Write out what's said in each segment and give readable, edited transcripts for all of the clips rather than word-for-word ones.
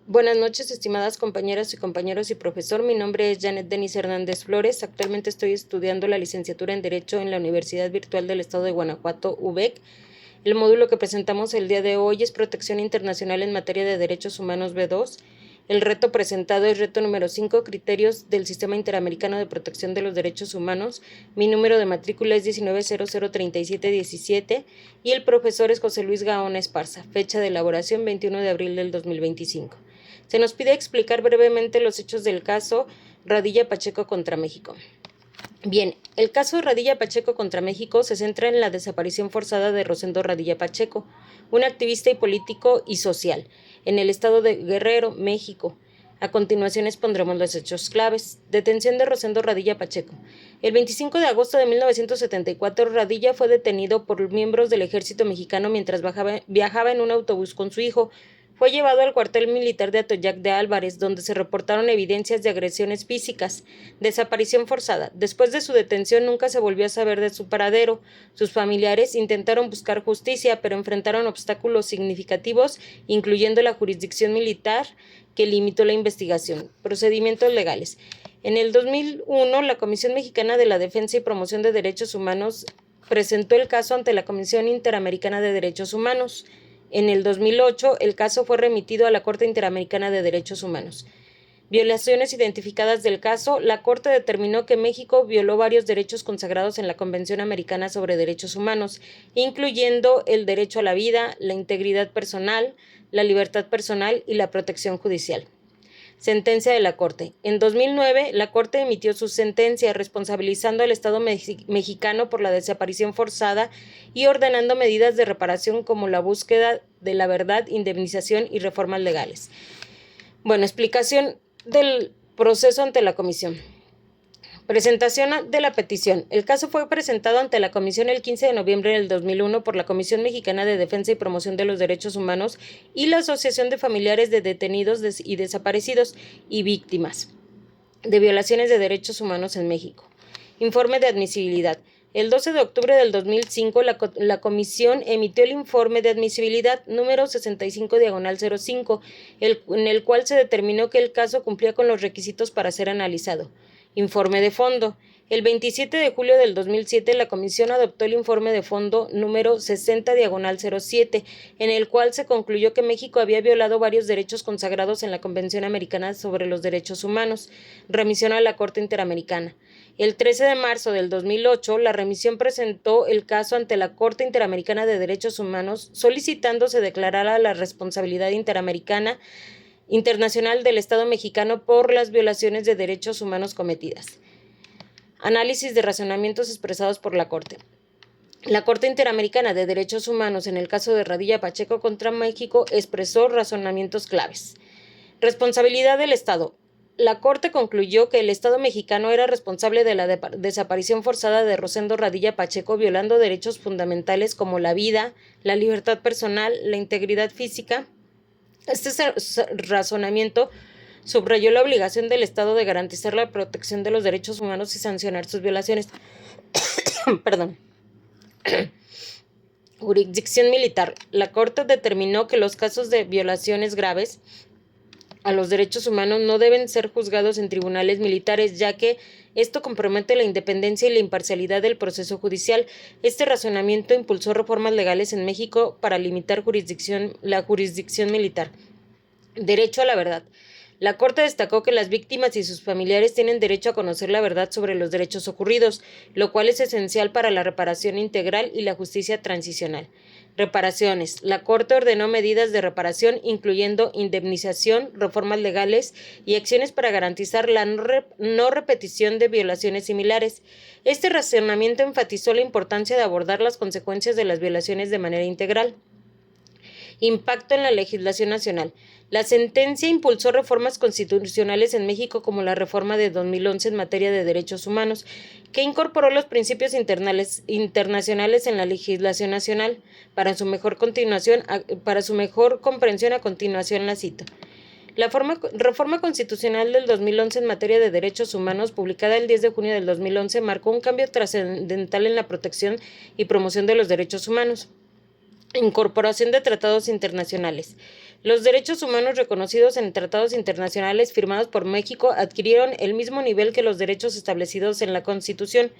Buenas noches, estimadas compañeras y compañeros y profesor. Mi nombre es Janet Denise Hernández Flores. Actualmente estoy estudiando la licenciatura en Derecho en la Universidad Virtual del Estado de Guanajuato, UVEC. El módulo que presentamos el día de hoy es Protección Internacional en Materia de Derechos Humanos B2. El reto presentado es reto número 5, Criterios del Sistema Interamericano de Protección de los Derechos Humanos. Mi número de matrícula es 19003717 y el profesor es José Luis Gaona Esparza. Fecha de elaboración 21 de abril del 2025. Se nos pide explicar brevemente los hechos del caso Radilla Pacheco contra México. Bien, el caso Radilla Pacheco contra México se centra en la desaparición forzada de Rosendo Radilla Pacheco, un activista y político y social, en el estado de Guerrero, México. A continuación expondremos los hechos claves. Detención de Rosendo Radilla Pacheco. El 25 de agosto de 1974, Radilla fue detenido por miembros del ejército mexicano mientras viajaba en un autobús con su hijo. Fue llevado al cuartel militar de Atoyac de Álvarez, donde se reportaron evidencias de agresiones físicas. Desaparición forzada. Después de su detención nunca se volvió a saber de su paradero. Sus familiares intentaron buscar justicia, pero enfrentaron obstáculos significativos, incluyendo la jurisdicción militar que limitó la investigación. Procedimientos legales. En el 2001, la Comisión Mexicana de la Defensa y Promoción de Derechos Humanos presentó el caso ante la Comisión Interamericana de Derechos Humanos. En el 2008, el caso fue remitido a la Corte Interamericana de Derechos Humanos. Violaciones identificadas del caso. La Corte determinó que México violó varios derechos consagrados en la Convención Americana sobre Derechos Humanos, incluyendo el derecho a la vida, la integridad personal, la libertad personal y la protección judicial. Sentencia de la Corte. En 2009, la Corte emitió su sentencia responsabilizando al Estado mexicano por la desaparición forzada y ordenando medidas de reparación como la búsqueda de la verdad, indemnización y reformas legales. Bueno, explicación del proceso ante la Comisión. Presentación de la petición. El caso fue presentado ante la Comisión el 15 de noviembre del 2001 por la Comisión Mexicana de Defensa y Promoción de los Derechos Humanos y la Asociación de Familiares de Detenidos y Desaparecidos y Víctimas de Violaciones de Derechos Humanos en México. Informe de admisibilidad. El 12 de octubre del 2005, la Comisión emitió el informe de admisibilidad número 65/05, en el cual se determinó que el caso cumplía con los requisitos para ser analizado. Informe de fondo. El 27 de julio del 2007, la Comisión adoptó el informe de fondo número 60/07, en el cual se concluyó que México había violado varios derechos consagrados en la Convención Americana sobre los Derechos Humanos. Remisión a la Corte Interamericana. El 13 de marzo del 2008, la remisión presentó el caso ante la Corte Interamericana de Derechos Humanos, solicitando se declarara la responsabilidad internacional del Estado mexicano por las violaciones de derechos humanos cometidas. Análisis de razonamientos expresados por la Corte. La Corte Interamericana de Derechos Humanos en el caso de Radilla Pacheco contra México expresó razonamientos claves. Responsabilidad del Estado. La Corte concluyó que el Estado mexicano era responsable de la desaparición forzada de Rosendo Radilla Pacheco, violando derechos fundamentales como la vida, la libertad personal, la integridad física. Este razonamiento subrayó la obligación del Estado de garantizar la protección de los derechos humanos y sancionar sus violaciones. Perdón. Jurisdicción militar. La Corte determinó que los casos de violaciones graves a los derechos humanos no deben ser juzgados en tribunales militares, ya que esto compromete la independencia y la imparcialidad del proceso judicial. Este razonamiento impulsó reformas legales en México para limitar la jurisdicción militar. Derecho a la verdad. La Corte destacó que las víctimas y sus familiares tienen derecho a conocer la verdad sobre los derechos ocurridos, lo cual es esencial para la reparación integral y la justicia transicional. Reparaciones. La Corte ordenó medidas de reparación, incluyendo indemnización, reformas legales y acciones para garantizar la no repetición de violaciones similares. Este razonamiento enfatizó la importancia de abordar las consecuencias de las violaciones de manera integral. Impacto en la legislación nacional. La sentencia impulsó reformas constitucionales en México como la reforma de 2011 en materia de derechos humanos, que incorporó los principios internacionales en la legislación nacional. Para su mejor comprensión, a continuación la cito. La reforma constitucional del 2011 en materia de derechos humanos, publicada el 10 de junio del 2011, marcó un cambio trascendental en la protección y promoción de los derechos humanos. Incorporación de tratados internacionales. Los derechos humanos reconocidos en tratados internacionales firmados por México adquirieron el mismo nivel que los derechos establecidos en la Constitución.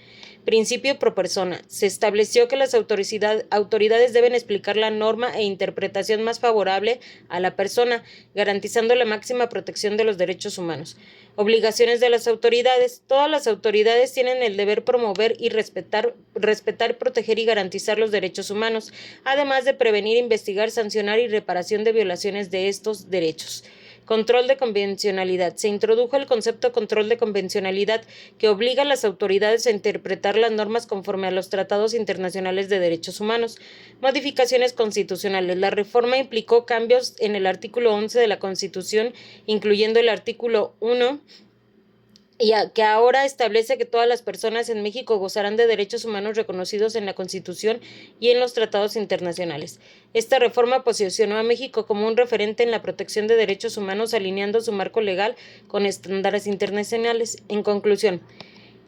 Principio pro persona. Se estableció que las autoridades deben explicar la norma e interpretación más favorable a la persona, garantizando la máxima protección de los derechos humanos. Obligaciones de las autoridades. Todas las autoridades tienen el deber promover y respetar, proteger y garantizar los derechos humanos, además de prevenir, investigar, sancionar y reparación de violaciones de estos derechos. Control de convencionalidad. Se introdujo el concepto control de convencionalidad que obliga a las autoridades a interpretar las normas conforme a los tratados internacionales de derechos humanos. Modificaciones constitucionales. La reforma implicó cambios en el artículo 11 de la Constitución, incluyendo el artículo 1, y que ahora establece que todas las personas en México gozarán de derechos humanos reconocidos en la Constitución y en los tratados internacionales. Esta reforma posicionó a México como un referente en la protección de derechos humanos, alineando su marco legal con estándares internacionales. En conclusión,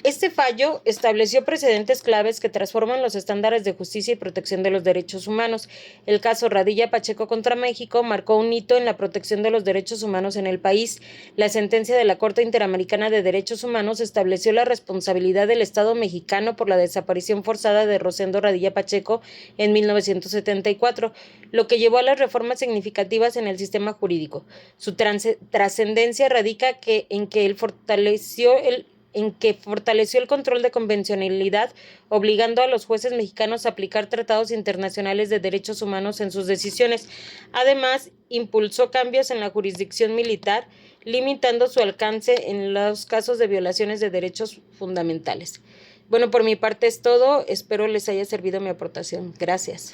este fallo estableció precedentes claves que transforman los estándares de justicia y protección de los derechos humanos. El caso Radilla Pacheco contra México marcó un hito en la protección de los derechos humanos en el país. La sentencia de la Corte Interamericana de Derechos Humanos estableció la responsabilidad del Estado mexicano por la desaparición forzada de Rosendo Radilla Pacheco en 1974, lo que llevó a las reformas significativas en el sistema jurídico. Su trascendencia radica en que fortaleció el control de convencionalidad, obligando a los jueces mexicanos a aplicar tratados internacionales de derechos humanos en sus decisiones. Además, impulsó cambios en la jurisdicción militar, limitando su alcance en los casos de violaciones de derechos fundamentales. Bueno, por mi parte es todo. Espero les haya servido mi aportación. Gracias.